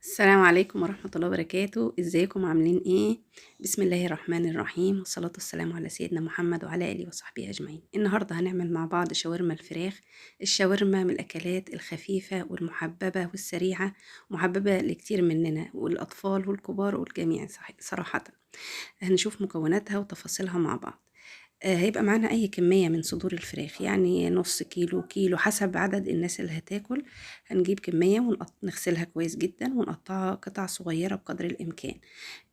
السلام عليكم ورحمة الله وبركاته. ازيكم عاملين ايه؟ بسم الله الرحمن الرحيم، والصلاة والسلام على سيدنا محمد وعلى آله وصحبه أجمعين. النهاردة هنعمل مع بعض شاورما الفراخ. الشاورما من الأكلات الخفيفة والمحببة والسريعة، محببة لكتير مننا والأطفال والكبار والجميع صراحة. هنشوف مكوناتها وتفاصيلها مع بعض. هيبقى معانا أي كمية من صدور الفراخ، يعني نص كيلو، كيلو، حسب عدد الناس اللي هتاكل. هنجيب كمية ونغسلها كويس جدا ونقطعها قطع صغيرة بقدر الإمكان.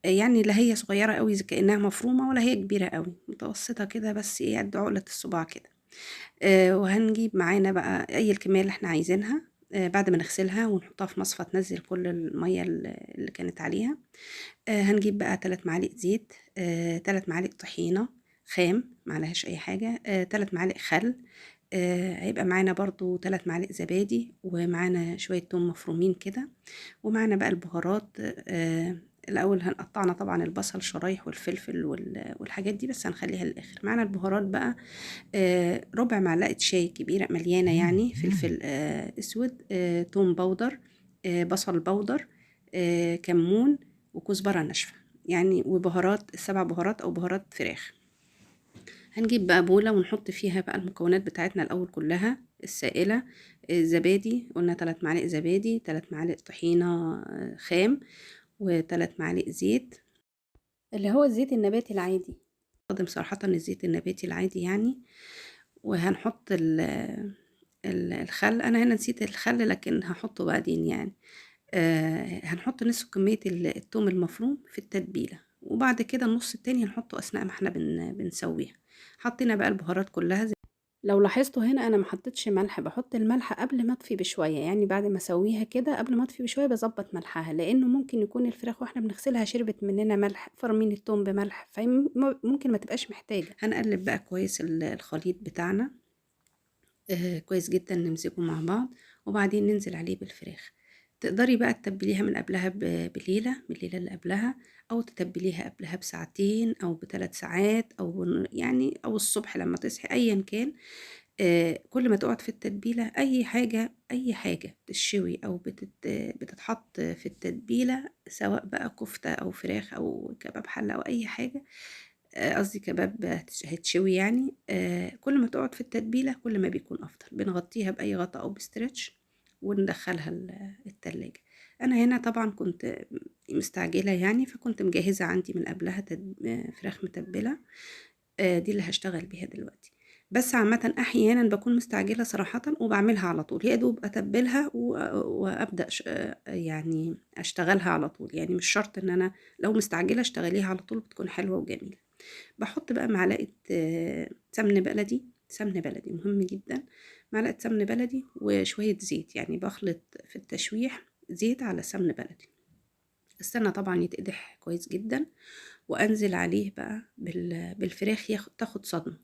يعني لا هي صغيرة قوي زي كأنها مفرومة، ولا هي كبيرة قوي، متوسطة كده، بس ايه قد عقلة الصباع كده. وهنجيب معانا بقى أي الكمية اللي احنا عايزينها. بعد ما نغسلها ونحطها في مصفى تنزل كل المية اللي كانت عليها. هنجيب بقى 3 معالق زيت، 3 معالق طحينة خام معلهاش أي حاجة، 3 معالق خل. هيبقى معانا برضو 3 معالق زبادي، ومعانا شوية توم مفرومين كده. ومعانا بقى البهارات. الأول هنقطعنا طبعا البصل شرايح والفلفل والحاجات دي، بس هنخليها للآخر. معانا البهارات بقى، ربع معلقة شاي كبيرة مليانة، يعني فلفل أسود، توم بودر، بصل بودر، كمون، وكزبرة ناشفة، يعني وبهارات 7 بهارات أو بهارات فراخ. هنجيب بقى بولة ونحط فيها بقى المكونات بتاعتنا الأول كلها السائلة. الزبادي قلنا 3 معالق زبادي، 3 معالق طحينة خام، و3 معالق زيت، اللي هو الزيت النباتي العادي. بستخدم صراحة الزيت النباتي العادي يعني. وهنحط الخل. أنا هنا نسيت الخل لكن هحطه بعدين يعني. هنحط نص كمية التوم المفروم في التتبيلة، وبعد كده النص التاني هنحطه أثناء ما احنا بنسويها. حطينا بقى البهارات كلها لو لاحظتوا هنا انا ما حطيتش ملح، بحط الملح قبل ما اطفي بشويه، يعني بعد ما اسويها كده قبل ما اطفي بشويه بظبط ملحها، لانه ممكن يكون الفراخ واحنا بنغسلها شربت مننا ملح، فرمين التوم بملح، فممكن ما تبقاش محتاجه. هنقلب بقى كويس الخليط بتاعنا، كويس جدا، نمسكه مع بعض، وبعدين ننزل عليه بالفراخ. تقدري بقى تتبليها من قبلها بليلة، من الليلة اللي قبلها، أو تتبليها قبلها بساعتين أو ب3 ساعات، أو يعني أو الصبح لما تصحي أيا كان. كل ما تقعد في التتبيلة، أي حاجة بتشوي أو بتتحط في التتبيلة، سواء بقى كفتة أو فراخ أو كباب حلة أو أي حاجة، قصدي كباب هيتشوي يعني. كل ما تقعد في التتبيلة كل ما بيكون أفضل. بنغطيها بأي غطا أو بستريتش وندخلها التلاجة. أنا هنا طبعا كنت مستعجلة يعني، فكنت مجهزة عندي من قبلها فراخ متبلة. دي اللي هشتغل بيها دلوقتي. بس عامة أحيانا بكون مستعجلة صراحة وبعملها على طول، يا دوب أتبلها وأبدأ يعني أشتغلها على طول، يعني مش شرط إن أنا لو مستعجلة اشتغليها على طول، بتكون حلوة وجميلة. باحط بقى معلقة سمن بلدي. سمن بلدي مهم جدًا. معلقة سمن بلدي وشوية زيت، يعني باخلط في التشويح زيت على سمن بلدي. استنى طبعًا يتقدح كويس جدًا، وأنزل عليه بقى بالفراخ تاخد صدمة،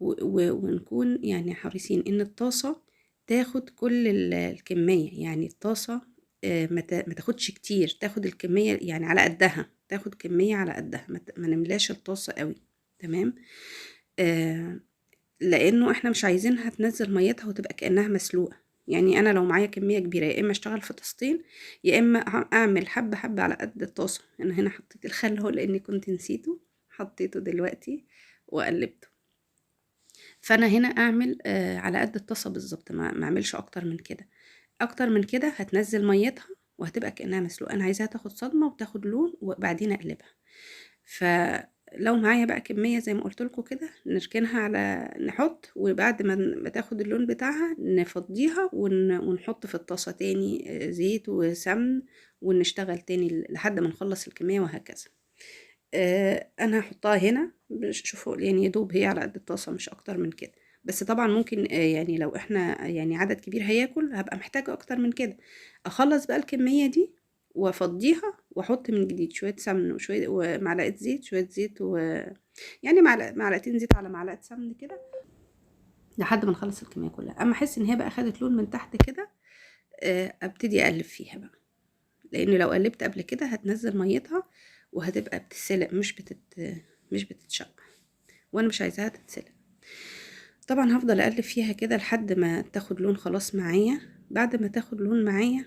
ونكون يعني حريصين إن الطاسة تاخد كل الكمية، يعني الطاسة ما تاخدش كتير، تاخد الكمية يعني على قدها، تاخد كمية على قدها، ما نملاش الطاسة أوي. تمام. آآ لإنه إحنا مش عايزينها تنزّل مَيّتها وتبقى كإنها مسلوقة. يعني أنا لو معايا كمية كبيرة، يا إما أشتغل في طاستين، يا إما أعمل حبّة، حبّة على قد الطاسة. أنا هنا حطيت الخل أهو لإني كنت نسيته، حطيته دلوقتي وقلّبته. فأنا هنا أعمل على قد الطاسة بالضبط، ما أعملش أكتر من كده. أكتر من كده هتنزّل مَيّتها وهتبقى كإنها مسلوقة. أنا عايزاها تاخد صدمة وتاخد لون وبعدين أقلبها. فلو معايا بقى كمية زي ما قُلت لكم كده، نركنها نحط، وبعد ما تاخد اللون بتاعها نفضّيها ونحط في الطاسة تاني زيت وسمن، ونشتغل تاني لحد ما نخلّص الكمية وهكذا. أنا هاحطها هنا شوفوا يعني يا دوب هي على قد الطاسة مش أكتر من كده. بس طبعًا ممكن يعني لو إحنا يعني عدد كبير هياكل، هابقى محتاجة أكتر من كده. أخلّص بقى الكمية دي وأفضّيها وأحط من جديد شوية سمن ومعلقة زيت، شوية زيت يعني معلقتين زيت على معلقة سمن كده، لحد ما نخلّص الكمية كلها. أمّا أحس إن هي بقى خدت لون من تحت كده، أبتدي أقلّب فيها بقى، لإن لو قلّبت قبل كده هتنزّل مَيّتها وهتبقى بتتسلق، مش بتتشق، وأنا مش عايزاها تتسلق. طبعًا هافضل أقلّب فيها كده لحد ما تاخد لون خلاص معايا. بعد ما تاخد لون معايا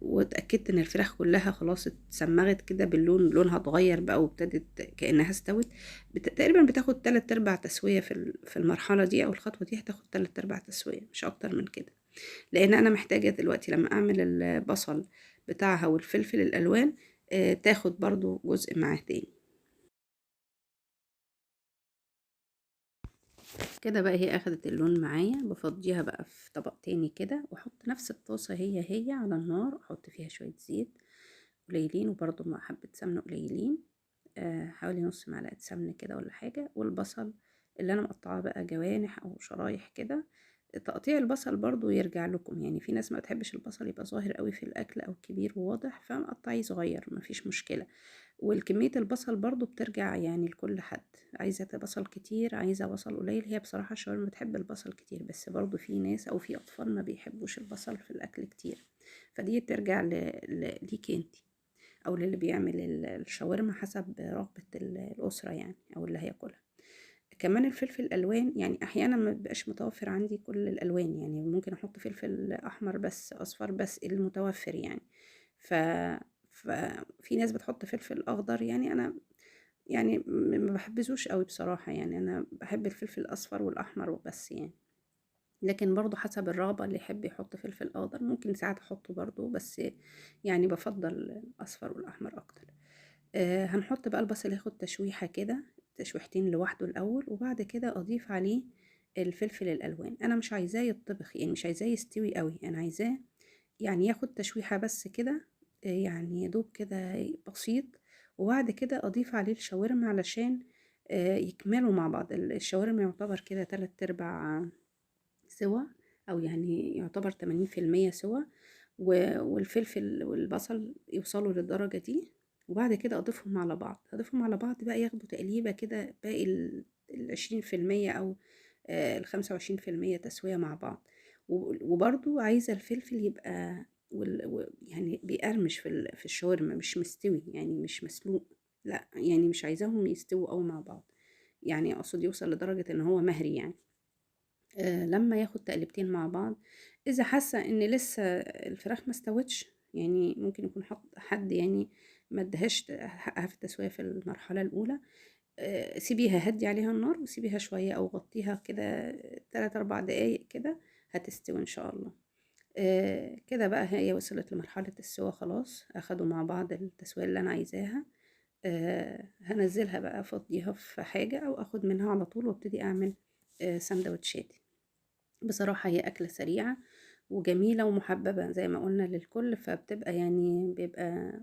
واتأكدت ان الفراخ كلها خلاص اتسمغت كده باللون، لونها اتغير بقى وابتدت كأنها استوت. تقريبا بتاخد 3/4 تسوية في المرحلة دي، او الخطوة دي هتاخد 3/4 تسوية، مش اكتر من كده. لان انا محتاجة دلوقتي لما اعمل البصل بتاعها والفلفل الالوان تاخد برضو جزء معاه تاني. كده بقى هي اخدت اللون معايا، بفضيها بقى في طبق تاني كده، واحط نفس الطاسة هي على النار، احط فيها شوية زيت قليلين، وبرضو مع حبة سمنة قليلين، حوالي نص معلقة سمنة كده ولا حاجة. والبصل اللي انا مقطعاه بقى جوانح او شرايح كده. تقطيع البصل برضو يرجع لكم، يعني في ناس ما تحبش البصل يبقى ظاهر قوي في الاكل او كبير وواضح، فمقطعيه صغير مفيش مشكلة. والكمية البصل برضو بترجع يعني لكل حد، عايزة بصل كتير عايزة بصل قليل. هي بصراحة الشاورما بتحب البصل كتير، بس برضو في ناس او في اطفال ما بيحبوش البصل في الاكل كتير، فدي بترجع ليكي انتي او للي بيعمل الشاورما حسب رغبة الاسرة يعني، او اللي هياكلها. كمان الفلفل الالوان يعني احيانا ما بيبقاش متوفر عندي كل الالوان، يعني ممكن احط فلفل احمر بس، اصفر بس، المتوفر يعني. ف ففي ناس بتحط فلفل اخضر، يعني انا يعني ما بحبذوش قوي بصراحة، يعني انا بحب الفلفل الاصفر والاحمر وبس يعني. لكن برضو حسب الرغبة، اللي يحب يحط فلفل اخضر ممكن ساعات احطه برضو، بس يعني بفضل الاصفر والاحمر اكتر. هنحط بقى البصل ياخد تشويحة كده، تشويحتين لوحده الأول، وبعد كده أضيف عليه الفلفل الألوان. أنا مش عايزاه يطبخ، يعني مش عايزاه يستوي قوي، أنا عايزاه يعني ياخد تشويحة بس كده، يعني يدوب كده بسيط. وبعد كده أضيف عليه الشاورما علشان يكملوا مع بعض. الشاورما يعتبر كده 3/4 سوا، أو يعني يعتبر 80% سوا، والفلفل والبصل يوصلوا للدرجة دي. وبعد كده أضيفهم على بعض، أضيفهم على بعض بقى ياخدوا تقليبة كده، باقي 20% أو 25% تسوية مع بعض. وبرضو عايزة الفلفل يبقى يعني بيقرمش في الشاورما، مش مستوي يعني مش مسلوق، لا يعني مش عايزاهم يستووا أوي مع بعض، يعني أقصد يوصل لدرجة إن هو مهري يعني. لما ياخد تقلبتين مع بعض، اذا حاسه ان لسه الفراخ ما استوتش، يعني ممكن يكون حد يعني ما ادهاش حقها في التسويه في المرحله الاولى، سيبيها، هدي عليها النار وسيبيها شويه، او غطيها كده 3 4 دقايق كده، هتستوي ان شاء الله. كده بقى هي وصلت لمرحله السوا خلاص، اخدوا مع بعض التسويه اللي انا عايزاها. هنزلها بقى، افضيها في حاجه او اخد منها على طول وابتدي اعمل سندوتشات. بصراحة هي أكلة سريعة وجميلة ومحببة زي ما قلنا للكل، فبتبقى يعني بيبقى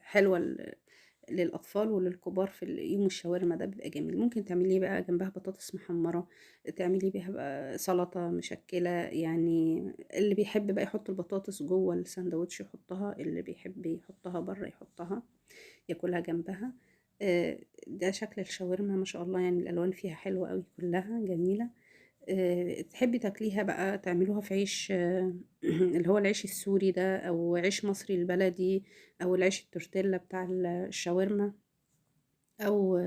حلوة للأطفال وللكبار. في يوم الشاورما ده بيبقى جميل. ممكن تعملي بقى جنبها بطاطس محمرة، تعملي بيها بقى سلطة مشكلة، يعني اللي بيحب بقى يحط البطاطس جوه الساندوتش يحطها، اللي بيحب يحطها بره يحطها ياكلها جنبها. ده شكل الشاورما ما شاء الله، يعني الألوان فيها حلوة قوي كلها جميلة. تحبي تاكليها بقى تعملوها في عيش اللي هو العيش السوري ده، او عيش مصري البلدي، او العيش التورتيلا بتاع الشاورما، او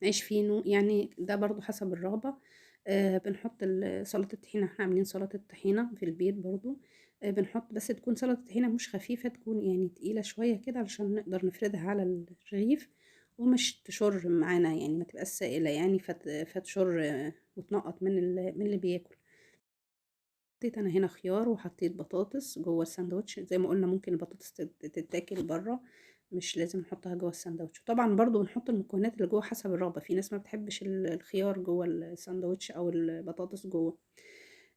عيش فينو، يعني ده برضو حسب الرغبة. بنحط سلطة الطحينة، احنا عاملين سلطة طحينة في البيت برضو. بنحط بس تكون سلطة طحينة مش خفيفة، تكون يعني تقيلة شوية كده علشان نقدر نفردها على الرغيف، ومش تشر معانا، يعني ما تبقاش سائلة يعني فتشر وتنقط من اللي بياكل. حطيت انا هنا خيار، وحطيت بطاطس جوه الساندوتش، زي ما قلنا ممكن البطاطس تتاكل بره، مش لازم نحطها جوه الساندوتش. طبعا برضو بنحط المكونات اللي جوه حسب الرغبه، في ناس ما بتحبش الخيار جوه الساندوتش او البطاطس جوه.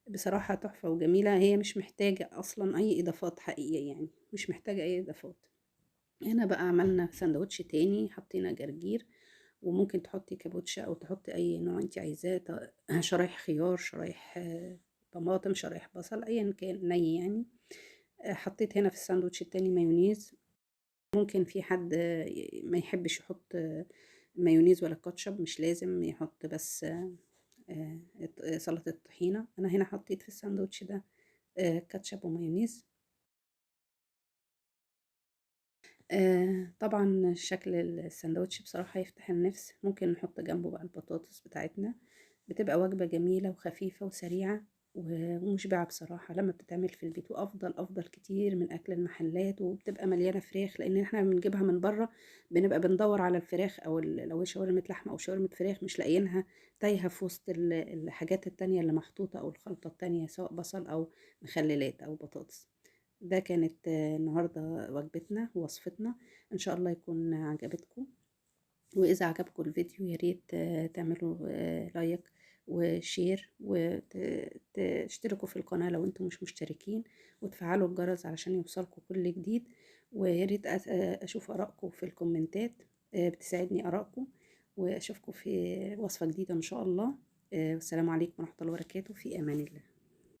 بصراحه تحفه وجميله، هي مش محتاجه اصلا اي اضافات حقيقيه، يعني مش محتاجه اي اضافات. هنا بقى عملنا ساندوتش تاني، حطينا جرجير، وممكن تحطي كابوتشا او تحطي اي نوع انت عايزاه، شرايح خيار، شرايح طماطم، شرايح بصل، ايا كان ني يعني. حطيت هنا في الساندوتش التاني مايونيز. ممكن في حد ما يحبش يحط مايونيز ولا كاتشب، مش لازم يحط، بس سلطة الطحينة. انا هنا حطيت في الساندوتش ده كاتشب ومايونيز. طبعا شكل الساندوتش بصراحة يفتح النفس. ممكن نحط جنبه بقى البطاطس بتاعتنا، بتبقى وجبة جميلة وخفيفة وسريعة. ومشبعة بصراحة لما بتتعمل في البيت، وأفضل كتير من أكل المحلات، وبتبقى مليانة فراخ، لأن احنا بنجيبها من بره بنبقى بندور على الفراخ، أو لو هي شاورمة لحمة أو شاورمة فراخ مش لاقيينها، تايهة في وسط الحاجات التانية اللي محطوطة، أو الخلطة التانية سواء بصل أو مخللات أو بطاطس. ده كانت النهاردة وجبتنا ووصفتنا، إن شاء الله يكون عجبتكم. وإذا عجبكم الفيديو ياريت تعملوا لايك وشير، وتشتركوا في القناة لو انتم مش مشتركين، وتفعلوا الجرس علشان يوصلكوا كل جديد. وياريت أشوف آرائكم في الكومنتات، بتساعدني آرائكم. وأشوفكم في وصفة جديدة إن شاء الله. والسلام عليكم ورحمة الله وبركاته، في أمان الله.